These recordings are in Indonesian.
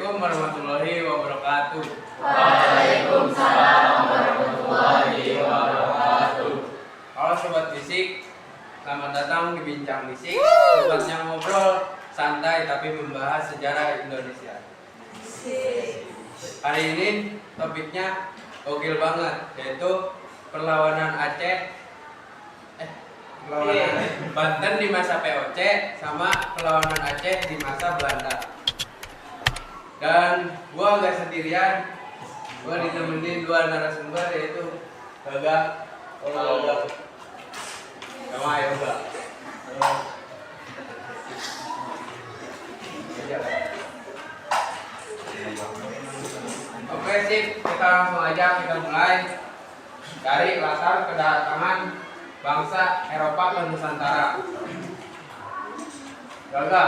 Assalamualaikum warahmatullahi wabarakatuh. Waalaikumsalam warahmatullahi wabarakatuh. Halo Sobat Bisik, selamat datang di Bincang Bisik. Tempatnya ngobrol santai tapi membahas sejarah Indonesia. Hari ini topiknya gokil banget, yaitu perlawanan Banten di masa POC sama perlawanan Aceh di masa Belanda. Dan gua gak sendirian, gua ditemenin dua narasumber, yaitu Gaga, Gaga, sama Yoga. Oke sip, kita langsung aja kita mulai dari latar kedatangan bangsa Eropa ke Nusantara. Gaga,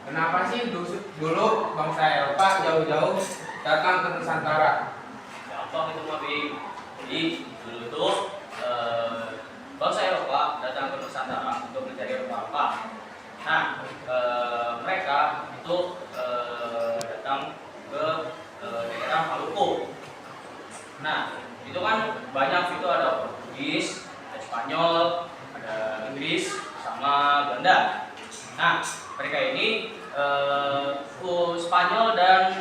kenapa sih dulu bangsa Eropa jauh-jauh datang ke Nusantara? Gampang itu mah, Bing. Jadi dulu itu bangsa Eropa datang ke Nusantara untuk mencari rempah-rempah. Nah, mereka itu datang ke daerah Maluku. Nah, itu kan banyak, itu ada Portugis, ada Spanyol, ada Inggris, sama Belanda. Nah, mereka ini Spanyol dan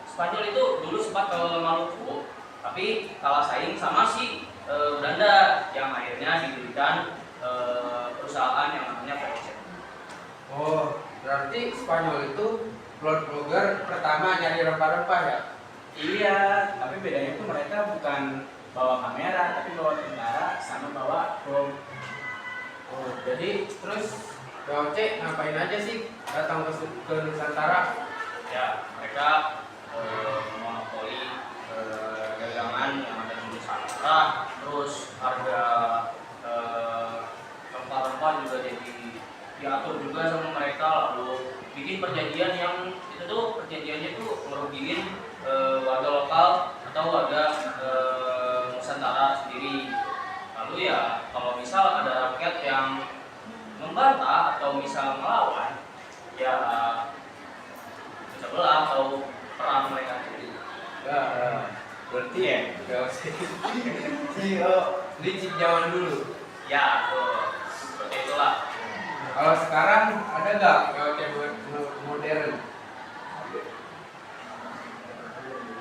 Spanyol itu dulu sempat ke Maluku, tapi kalah saing sama si Belanda yang akhirnya didirikan perusahaan yang namanya POC. Oh, berarti Spanyol itu blogger pertama nyari rempah-rempah ya? Iya, tapi bedanya tuh mereka bukan bawa kamera, tapi bawa tentara sama bawa bom. Oh, jadi terus POC ngapain aja sih datang ke Nusantara? Ya, mereka monopoli dagangan yang ada di Nusantara, terus harga rempah-rempah juga jadi diatur juga sama mereka, lalu bikin perjanjian yang itu tuh perjanjiannya tuh ngerugiin warga lokal atau warga Nusantara sendiri. Lalu ya kalau misal ada rakyat yang membantah atau misal melawan, ya bisa belah atau perang mereka sendiri. Ya, berarti ya POC licik zaman dulu. Ya, seperti itulah. Kalau sekarang ada nggak POC modern?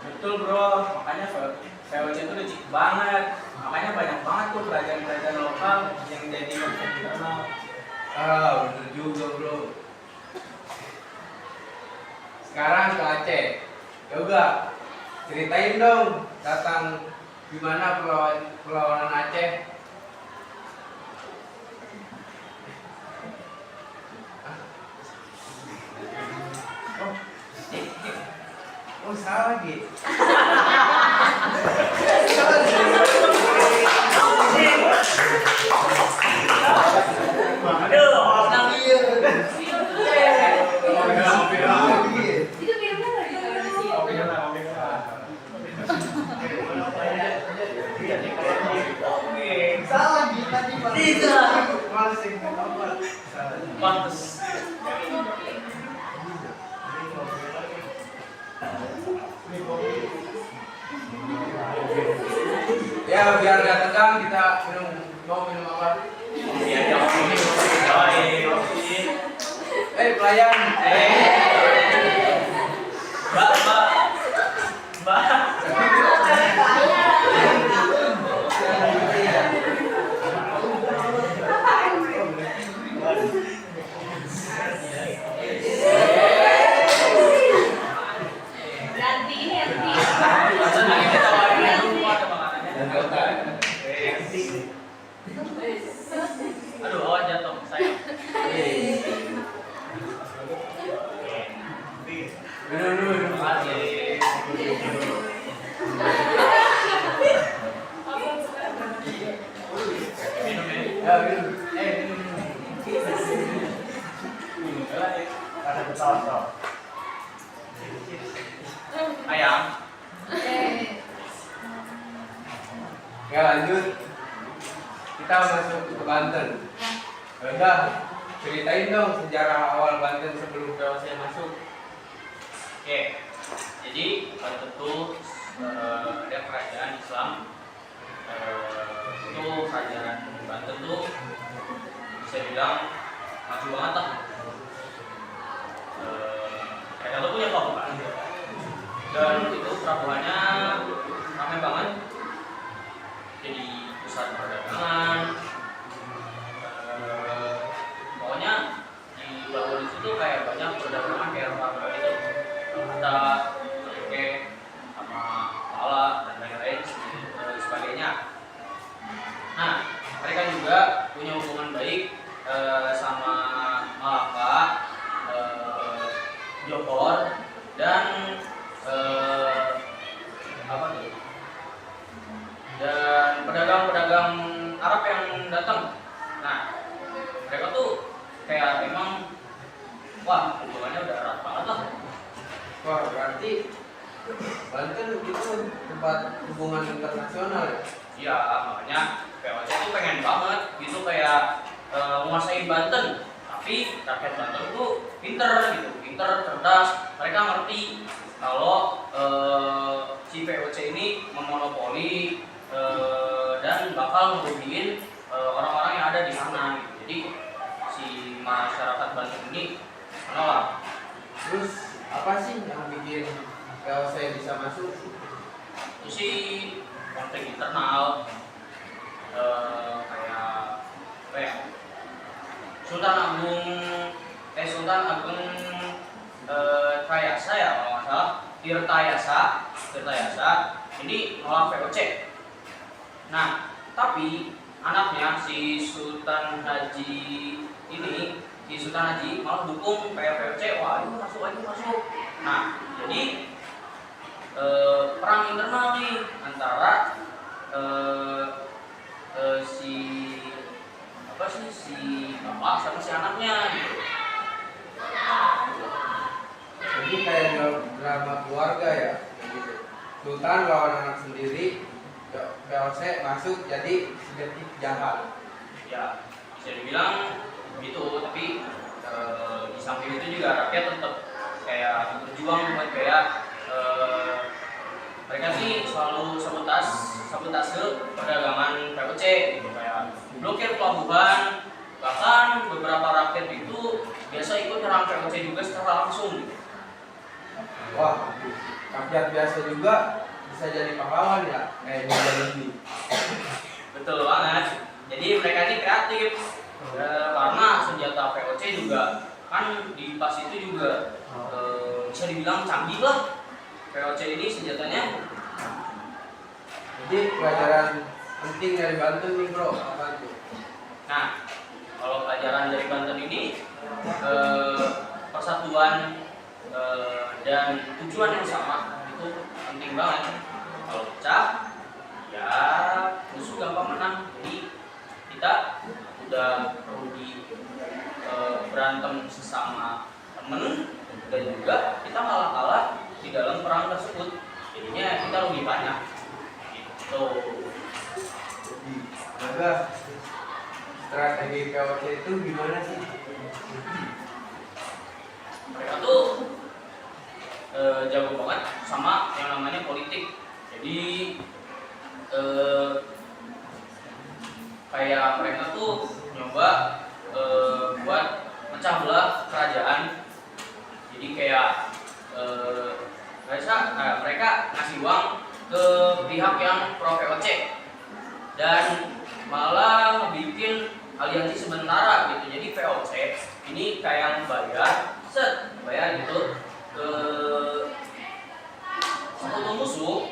Betul bro, makanya POC itu licik banget. Makanya banyak banget tuh kerajaan-kerajaan lokal yang jadi konvensional. Ah, bener juga bro. Sekarang ke Aceh. Yoga, ceritain dong datang gimana perlawanan Aceh. Oh salah gitu. Pantes. Ya biar gak tegang kita mau minum apa? Ya, Pelayan. Mbak. Aduh, awan jatuh, sayang. Minum. Makasih. Minum ya. Ya minum. Minum. Ada betul-betul. Ayam. Ya lanjut. Kita masuk ke Banten. Udah, ceritain dong sejarah awal Banten sebelum POC masuk. tentu ada kerajaan Islam. Itu kerajaan Banten tuh bisa bilang maju banget lah. Mereka tuh punya pelabuhan dan itu pelabuhannya ramai banget, jadi pusat perdagangan. Pokoknya di pelabuhan itu tuh kayak banyak perdagangan kayak rempah gitu, ada oke sama pala dan lain-lain sebagainya. Nah, mereka juga punya hubungan baik sama Malaka, Johor, dan apa tuh? Dan pedagang-pedagang Arab yang datang. Nah, mereka tuh kayak emang wah hubungannya udah erat banget lah. Wah, berarti Banten itu tempat hubungan internasional ya? Iya, makanya POC tuh pengen banget gitu kayak menguasai Banten. Tapi rakyat Banten tuh pinter gitu, pinter, cerdas. Mereka ngerti kalau si VOC ini memonopoli dan bakal merugiin orang-orang yang ada di sana gitu. Jadi si masyarakat Banten ini menolak. Terus apa sih yang bikin VOC bisa masuk? Itu sih konflik internal, kayak apa ya? Sultan Agung Tayasa ya kalau nggak salah, Tirtayasa ini nolak VOC. Nah, tapi anaknya si Sultan Haji malah dukung VOC. Wah, itu masuk. Nah, jadi perang internal nih antara si bapak sama si anaknya gitu. Jadi kayak drama keluarga ya, gitu. Sultan lawan anak sendiri, VOC masuk jadi sedikit jahat. Ya, bisa dibilang begitu, tapi di samping itu juga rakyat tetap kayak berjuang buat kayak mereka sih selalu sabotase perdagangan VOC gitu, kayak blokir pelabuhan, bahkan beberapa rakyat itu biasa ikut nyerang VOC juga secara langsung gitu. Wah, rakyat biasa juga bisa jadi pahlawan ya, kayak lebih. Betul banget. Jadi mereka ini kreatif karena senjata VOC juga kan di pas itu juga bisa dibilang canggih lah. VOC ini senjatanya. Jadi pelajaran penting dari Banten nih bro, apa tuh? Nah, kalau pelajaran dari Banten ini persatuan dan tujuan yang sama itu penting banget. Kalau pecah, ya musuh gampang menang. Jadi kita udah rugi berantem sesama temen, dan juga kita malah kalah di dalam perang tersebut. Jadinya kita rugi banyak. Gitu. Maka strategi VOC itu gimana sih? Mereka tuh jago banget sama yang namanya politik. Jadi kayak mereka tuh nyoba buat mecah belah kerajaan. Jadi kayak mereka ngasih uang ke pihak yang pro VOC dan malah bikin aliansi sementara gitu. Jadi VOC ini kayak bayar gitu ke sekutu musuh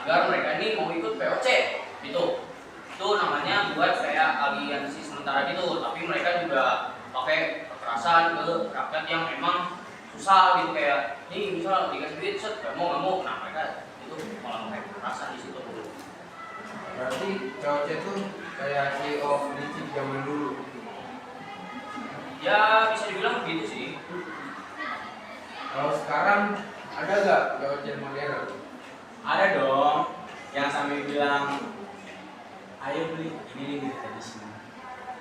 agar mereka ini mau ikut VOC gitu. Itu namanya buat kayak aliansi sementara gitu. Tapi mereka juga pakai kekerasan ke rakyat yang emang susah gitu, kayak nih misal dikasih duit nggak mau. Nah mereka itu malah pakai kekerasan di situ. Berarti VOC itu kayak CEO politik zaman dulu. Ya bisa dibilang begitu sih. Kalau sekarang ada nggak VOC modern? Ada dong yang sambil bilang ayo beli ini nih di sini.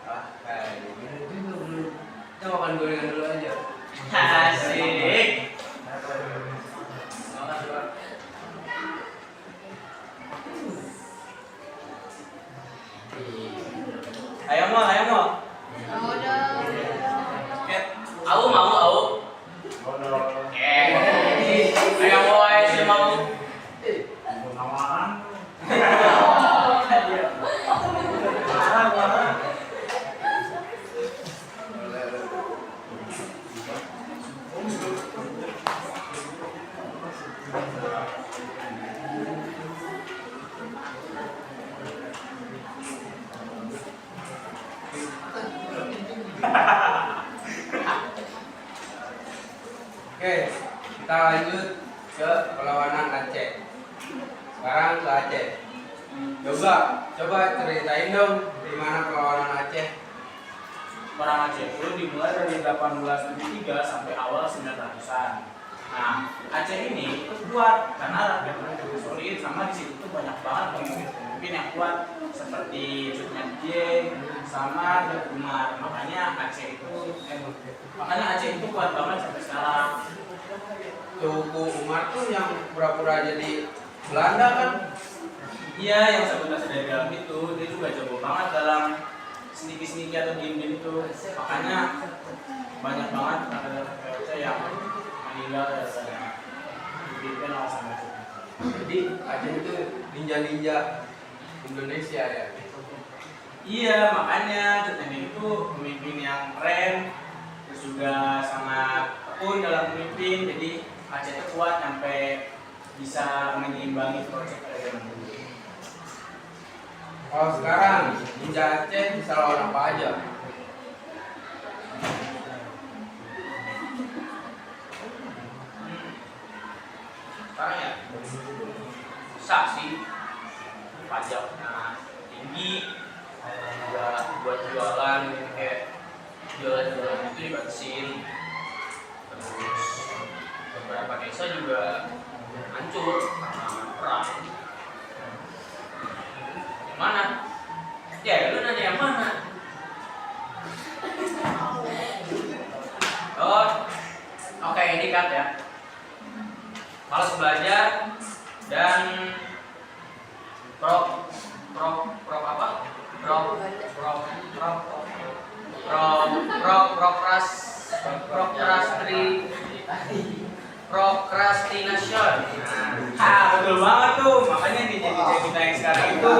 Ah, kayak gini juga belum. Kita makan gorengan dulu aja. Asik. Makan dulu. lanjut ke perlawanan Aceh. Sekarang ke Aceh. Coba ceritain dong gimana perlawanan Aceh. Perang Aceh itu dimulai dari 1873 sampai awal 900-an. Nah, Aceh ini itu kuat karena rakyat mereka itu solid, sama di situ tuh banyak banget pemimpin yang kuat seperti Cut Nyak sama Teuku Umar. Makanya Aceh itu kuat banget sampai sekarang. Teuku Umar tuh yang pura-pura jadi Belanda kan? Iya, yang sabotase dari dalam itu dia juga jago banget dalam sneaky atau diem-diem itu. Makanya banyak banget rakyat yang meninggal dari dipimpin oleh sama itu. Jadi Aceh itu ninja Indonesia ya. Iya, makanya Cut Nyak itu pemimpin yang keren, terus juga sangat tekun dalam memimpin. Jadi Aceh itu kuat sampai bisa menyeimbangi proses kerajaan dulu. Kalau sekarang ninja Aceh bisa lawan apa aja? Sekarang ya susah sih, pajaknya tinggi, juga buat jualan kayak jualan itu dibatasin, terus beberapa desa juga hancur karena perang. Yang mana? Ya lu nanya yang mana? Oh, oke, ini cut ya. Malas belajar dan prokrastination. Betul banget tuh, makanya di jadi kita yang sekarang itu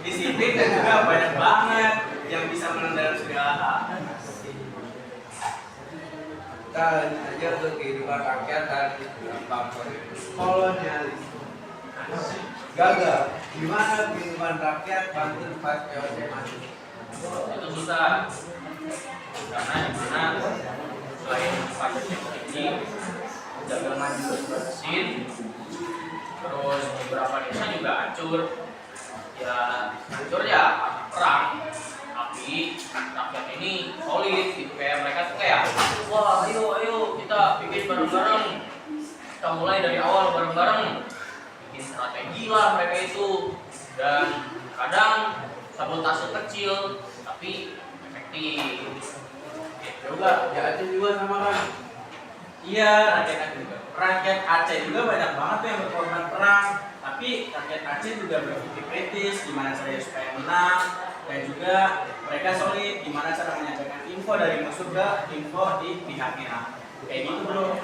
disiplin dan juga banyak banget yang bisa menendang segala hal. Kita lanjut aja ke kehidupan rakyat dan kolonialis. Gagal. Gimana kehidupan rakyat Banten pas POC masuk? Itu susah karena dimana selain pajak yang tinggi, dagangan juga dibatasin, terus beberapa desa juga hancur. Ya hancur ya perang, tapi rakyat ini solid gitu, kayak mereka tuh kayak wah ayo kita bikin bareng-bareng, kita mulai dari awal bareng-bareng, bikin strategi lah mereka itu, dan kadang sabotase kecil tapi efektif. Coba di Aceh juga sama kan? Iya, rakyat Aceh juga banyak banget tuh yang berkorban perang. Tapi rakyat Aceh juga berpikir kritis gimana caranya supaya menang, dan juga mereka solid gimana cara menyampaikan info dari musuh ke info di pihaknya. Kayak gitu bro.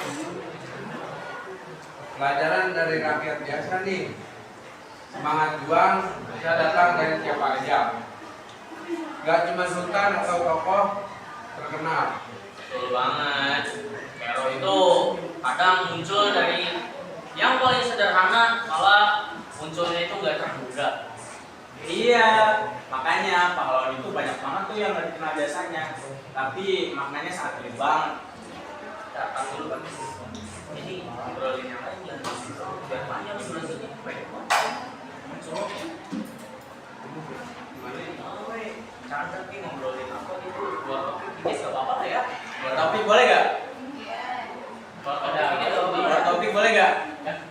Pelajaran dari rakyat biasa nih. Semangat juang bisa datang dari siapa aja. Gak cuma sultan atau tokoh terkenal. Betul banget. Hero itu kadang muncul dari yang paling sederhana, malah munculnya itu nggak terduga. Iya, makanya pahlawan itu banyak banget tuh yang nggak dikenal jasanya, tapi maknanya sangat gede banget. Datang dulu kan. Ini ngobrolin yang lain ya. Biar panjang nih durasinya. Canda nih ngobrolin apa gitu. Dua topik ini nggak apa-apa lah ya. Dua topik boleh gak? Dua topik boleh gak?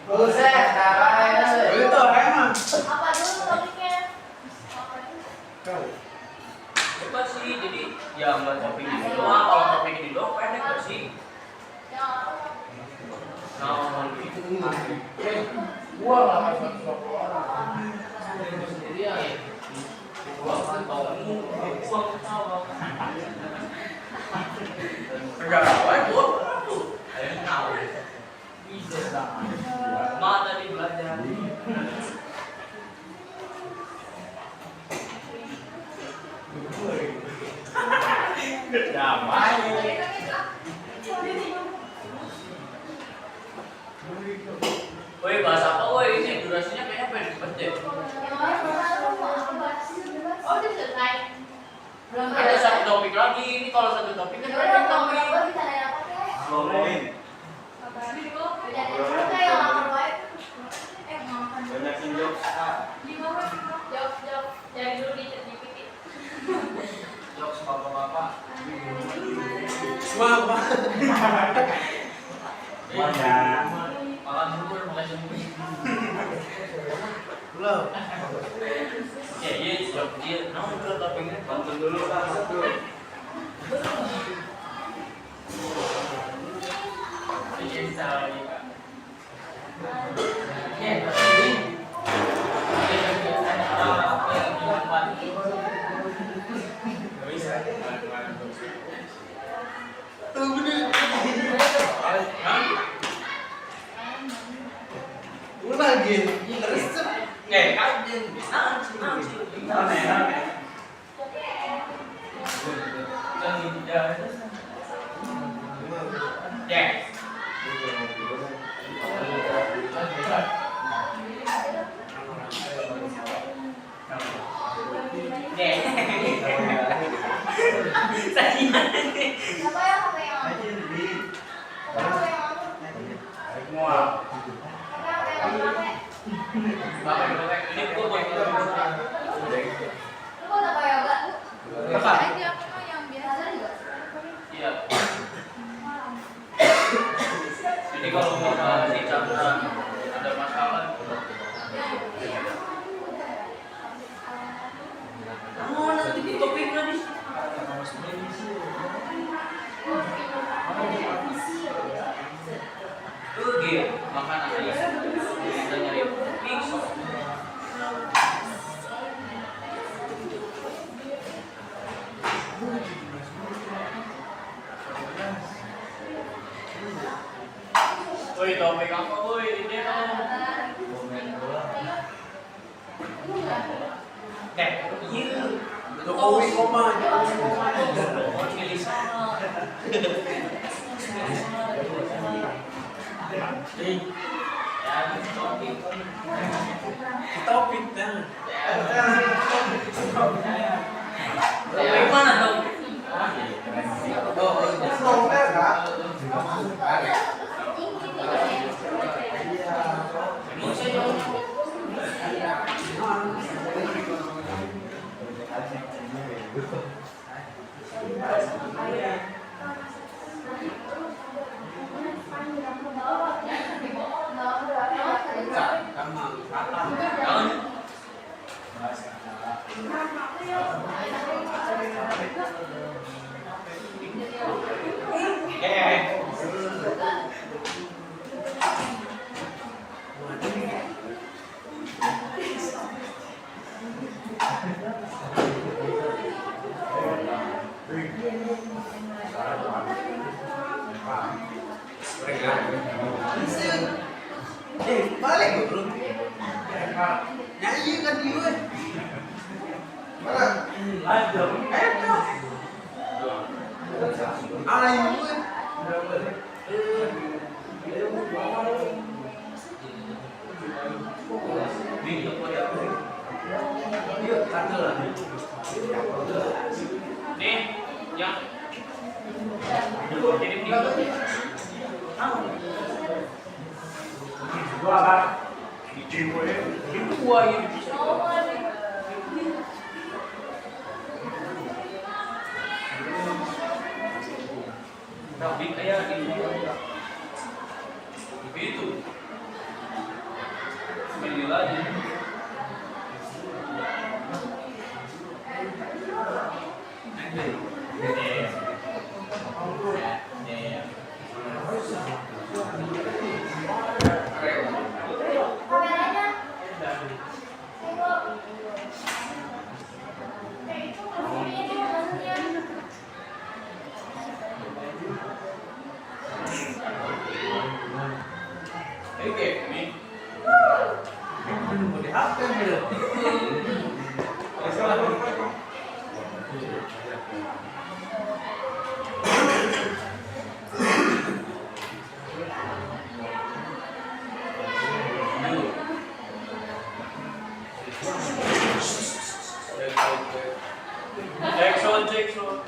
Buset, caranya. Itu emang. Apa dulu topiknya? Coba sih, jadi ya nggak topik ini doang. Kalau topik ini doang pendek gak sih? Nah, gitu. Gua nggak masuk orang. Sendirian. Gua kan tahu, gua ketawa. Enggak tahu Gua tuh, ayo tahu. Bisa sama. Mana tadi belajar? Damai. Woi, bahas apa woi? Ini durasinya kayaknya pendek banget deh. Oh, udah selesai. Belum Ada satu topik lagi. Ini kalau satu topik kan Udah, pendek mau topik. berapa bisa nanya apa? Ngomongin. Apa? Jadi kayak lapar baik. Makan. Banyakin jokes. Di bawah. Jok. Jadi dulu di ChatGPT. Jokes bapak-bapak. Semua apa? Makan bubur, makan bubur. Belum. Ya, iya, namun berat topengnya. Tonton dulu kan satu. Iya, salah lagi, Kak. Ya, orang-orang yang dimanfaat. Gak bisa. Ulang lagi. Resep. Kajen. Aneh. Yes. Siapa yang apa yang aku? Siapa yang aku? Semua. Siapa yang aku pakai? Ini gua buat Lu mau tak kayak enggak? Kakak. Aja aku mah yang biasa juga. Iya. Jadi kalau mau dicampur ada masalah. Oh, nanti di topiknya di makan apa ya? Kita nyari mix. Woi, topik apa woi? Ini dong. Iya. Jokowi koma. Oh, pilih sana. Ya, topik. Topik dah. Topik mana dong? Nomer kak. Emang saya jauh. Balik bro. Nyanyi kan dia. Mana? Ada. Ayo gue. Nih, yang kirim di Gua apa? Di gue. gua ini. Tapi kayak gitu. Begitu. Beli lagi. Kameranya. Oke, ini. Apa ini? Jackson.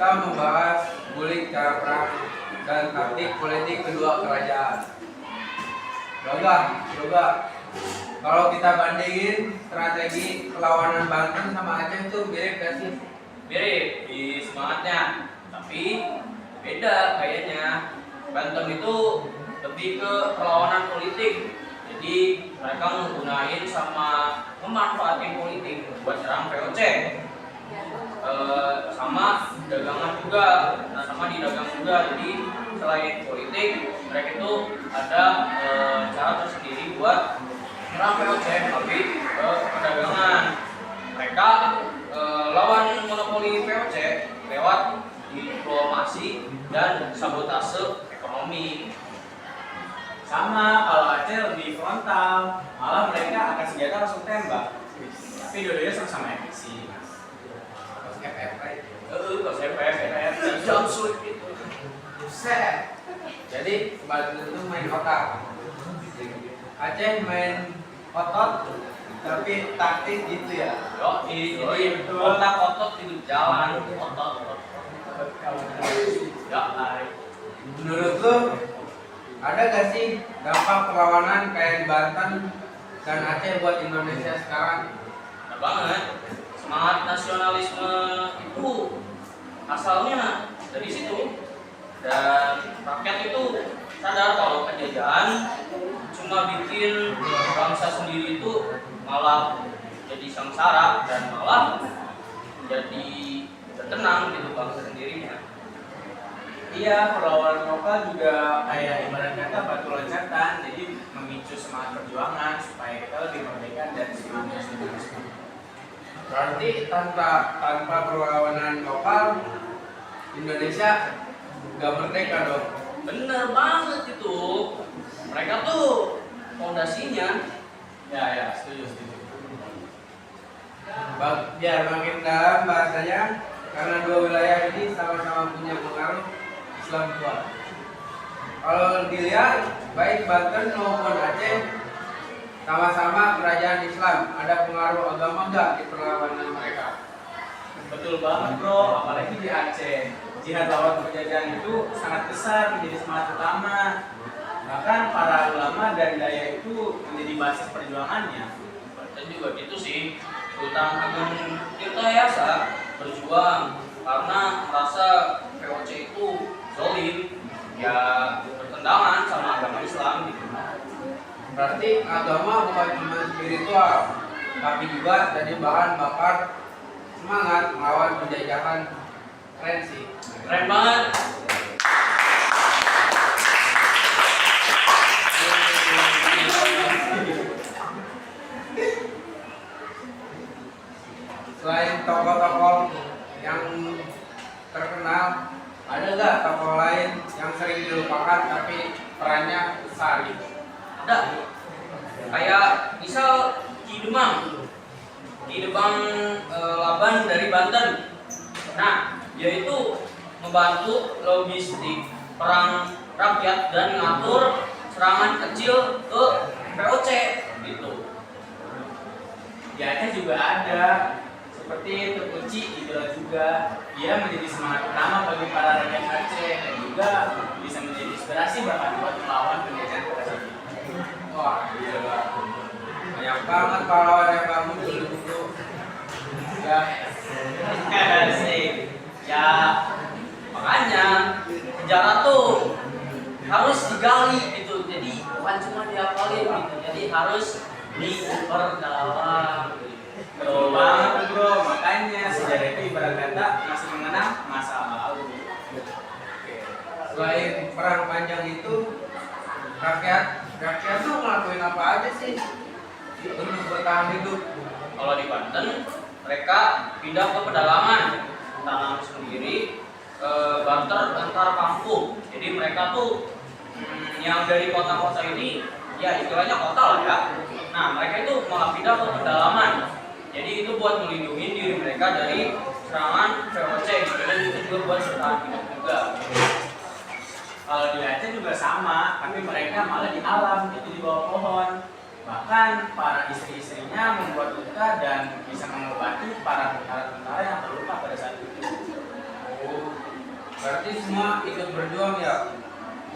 kita membahas bulik cara perang dan taktik politik kedua kerajaan. Coba kalau kita bandingin strategi perlawanan Banten sama Aceh itu mirip gak sih? Mirip di semangatnya, tapi beda kayaknya. Banten itu lebih ke perlawanan politik, jadi mereka menggunakan sama memanfaatkan politik buat serang VOC. Sama dagangan juga, sama di dagang juga. Jadi selain politik, mereka itu ada cara tersendiri buat serang VOC, tapi perdagangan. Mereka lawan monopoli VOC lewat diplomasi dan sabotase ekonomi. Sama kalau Aceh lebih frontal, malah mereka akan senjata langsung tembak. Tapi dua-duanya sama-sama efisien. Jam sulit itu. Buset. Jadi Banten itu main otak. Aceh main otot tapi taktik gitu ya. Jadi otak-otot itu jalan otot. Ya, Menurut lu ada gak sih dampak perlawanan kayak di Banten dan Aceh buat Indonesia sekarang? ada banget. Semangat nasionalisme itu asalnya dari situ, dan rakyat itu sadar kalau penjajahan cuma bikin bangsa sendiri itu malah jadi sengsara dan malah jadi tenang gitu bangsa sendirinya. Iya, perlawanan lokal juga kayak ibarat kata batu loncatan, jadi memicu semangat perjuangan supaya kita lebih merdeka dan sebelumnya. Berarti tanpa perlawanan lokal Indonesia gak merdeka dong. Bener banget itu. Mereka tuh fondasinya. Ya, setuju. Biar makin dalam bahasanya, karena dua wilayah ini sama-sama punya pengaruh Islam kuat. Kalau dilihat baik Banten maupun Aceh sama-sama kerajaan Islam, ada pengaruh agama enggak di perlawanan mereka? Betul banget bro, apalagi di Aceh. Jihad lawan penjajahan itu sangat besar menjadi semangat utama. Bahkan para ulama dari daya itu menjadi basis perjuangannya. Dan juga gitu sih, Sultan Agung Tirtayasa berjuang karena merasa VOC itu zolim, ya bertentangan sama agama Islam gitu. Berarti agama bukan cuma spiritual, tapi juga jadi bahan bakar semangat melawan penjajahan. Keren sih. Keren banget. Selain tokoh-tokoh yang terkenal, ada nggak tokoh lain yang sering dilupakan tapi perannya besar gitu? Ada. Kayak misal Ki Demang Laban dari Banten. Nah, dia itu membantu logistik perang rakyat dan ngatur serangan kecil ke VOC gitu. Di Aceh juga ada seperti Tekuci gitu juga. Dia menjadi semangat utama bagi para rakyat Aceh dan juga bisa menjadi inspirasi bahkan buat melawan penjajahan pada saat itu. Wah, gila. Banyak banget pahlawan yang kamu dulu. Ya, Asik. Ya, makanya sejarah tuh harus digali gitu. Jadi bukan cuma dihafalin gitu. Jadi harus diperdalam. Betul banget bro, makanya sejarah itu ibarat kata masih mengenang masa lalu. selain perang panjang itu, rakyat tuh ngelakuin apa aja sih untuk bertahan hidup? Kalau di Banten, mereka pindah ke pedalaman, tanam sendiri, barter antar kampung. Jadi mereka tuh yang dari kota-kota ini, ya istilahnya kota lah ya. Nah mereka itu malah pindah ke pedalaman. Jadi itu buat melindungi diri mereka dari serangan VOC, dan itu juga buat bertahan hidup juga. Kalau di Aceh juga sama, tapi mereka malah di alam, itu di bawah pohon. Bahkan para istri-istrinya membuat luka dan bisa mengobati para tentara-tentara yang terluka pada saat itu. Oh, Berarti semua ikut berjuang ya,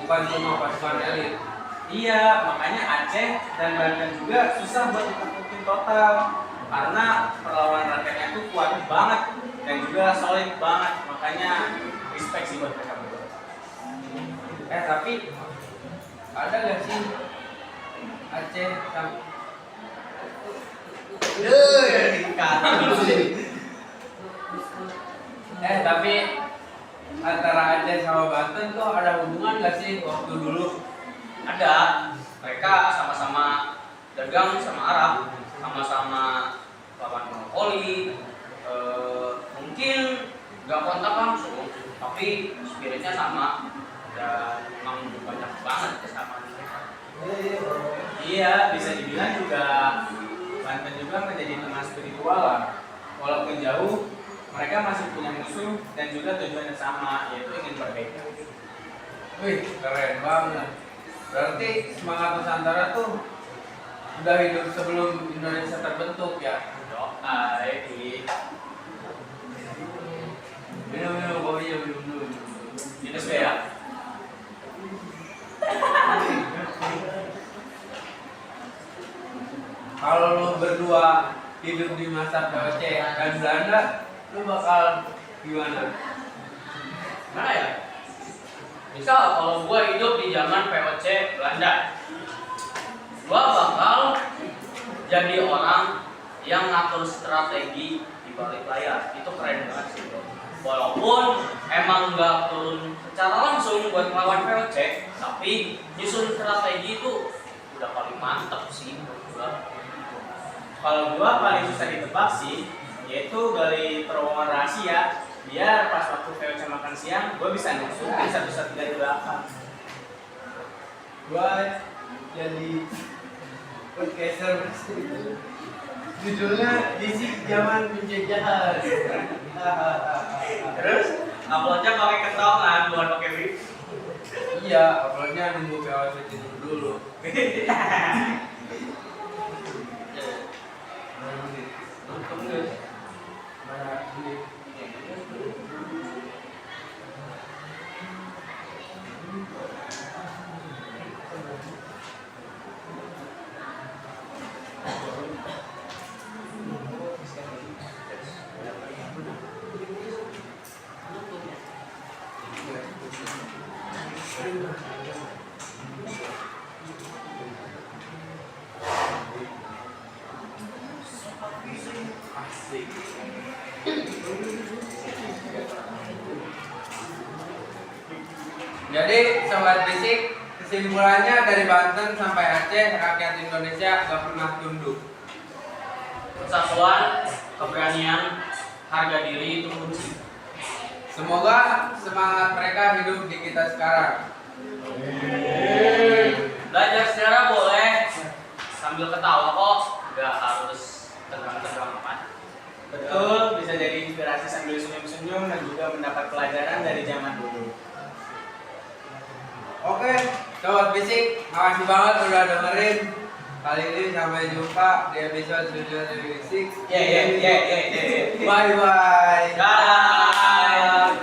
bukan cuma pasukan elit. Iya, makanya Aceh dan Banten juga susah buat ngikutin total karena perlawanan rakyatnya tuh kuat banget dan juga solid banget, makanya respect sih buat mereka berdua. Tapi ada gak sih Aceh sama tapi antara Aceh sama Banten tuh ada hubungan gak sih waktu dulu? Ada, mereka sama-sama dagang sama Arab, sama-sama lawan monopoli, mungkin nggak kontak langsung, tapi spiritnya sama dan memang banyak banget kesamaan mereka. Iya, bisa dibilang juga Banten juga menjadi teman spiritual lah. Walaupun jauh, mereka masih punya musuh dan juga tujuan yang sama, yaitu ingin berbeda. Wih, keren banget. Berarti semangat Nusantara tuh udah hidup sebelum Indonesia terbentuk ya? Minum kopinya, minum dulu. Gitu sih ya. Kalau lo berdua hidup di masa VOC dan Belanda, lo bakal gimana? Mana ya? Misal kalau gua hidup di zaman VOC Belanda, gua bakal jadi orang yang ngatur strategi di balik layar. Itu keren banget sih, bro. Walaupun emang nggak turun secara langsung buat melawan VOC, tapi nyusun strategi itu udah paling mantap sih menurut gua. Kalau gua paling susah ditebak sih, yaitu gali terowongan rahasia biar pas waktu VOC makan siang gua bisa nusuk satu-satu dari belakang. Gua jadi podcaster judulnya Bisik Zaman Penjajahan. Terus uploadnya pakai ketongan, bukan pakai mic. Iya, uploadnya nunggu VOC tidur dulu. Jadi sobat bisik, kesimpulannya dari Banten sampai Aceh, rakyat Indonesia gak pernah tunduk. Persatuan, keberanian, harga diri itu kunci. Semoga semangat mereka hidup di kita sekarang. Belajar sejarah boleh sambil ketawa kok, nggak harus tegang-tegang amat. Betul, bisa jadi inspirasi sambil senyum-senyum dan juga mendapat pelajaran dari zaman dulu. Oke, sobat bisik, makasih banget udah dengerin. Kali ini sampai jumpa di episode Studio Bisik. Bye bye. Dadah.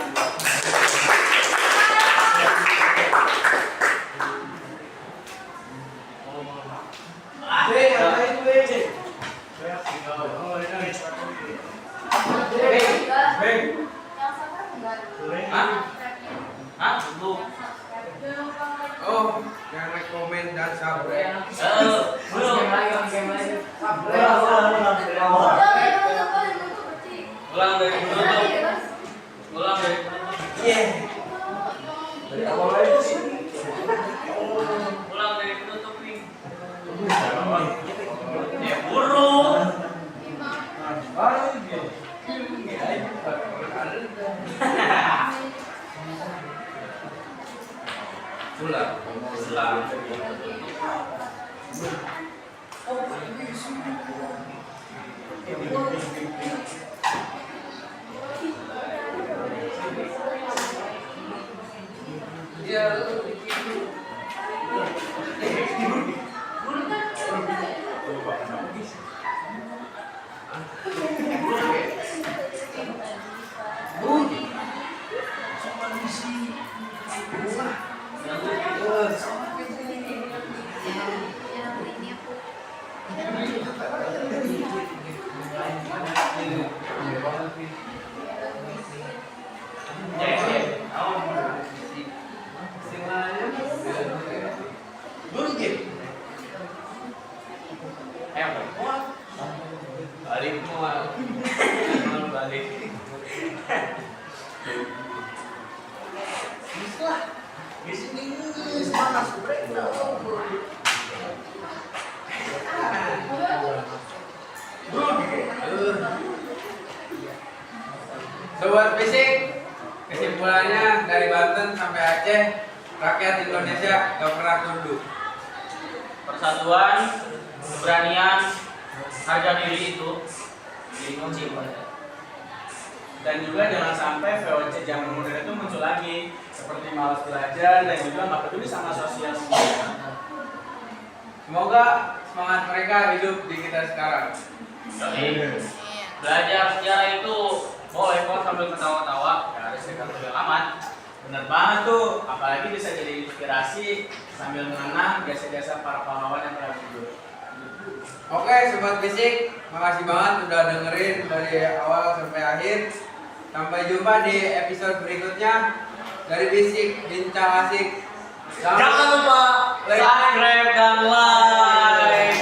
Hah? Belum. Oh, yang like, komen dan subscribe. Belum. Ulang dari penutup. Ulang dari penutup. Ulang dari penutup nih. Ya burung. Ulang. Balik mual. Balik. Sobat Fisik, kesimpulannya dari Banten sampai Aceh, rakyat Indonesia gak pernah tunduk. Persatuan, keberanian, harga diri itu jadi kunci. Dan juga jangan sampai VOC zaman modern itu muncul lagi seperti malas belajar dan juga nggak peduli sama sosial media. Semoga semangat mereka hidup di kita sekarang. Jadi, belajar sejarah itu boleh kok sambil ketawa-tawa, ya harus juga aman. Bener banget tuh, apalagi bisa jadi inspirasi sambil mengenang jasa-jasa para pahlawan yang telah gugur. Oke Sobat Fisik, makasih banget udah dengerin dari awal sampai akhir. Sampai jumpa di episode berikutnya dari Fisik Bincang Asik. Jangan lupa subscribe dan like.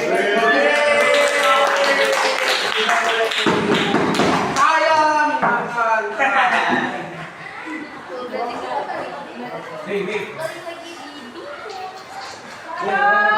Ayam makan. Nih. Lagi di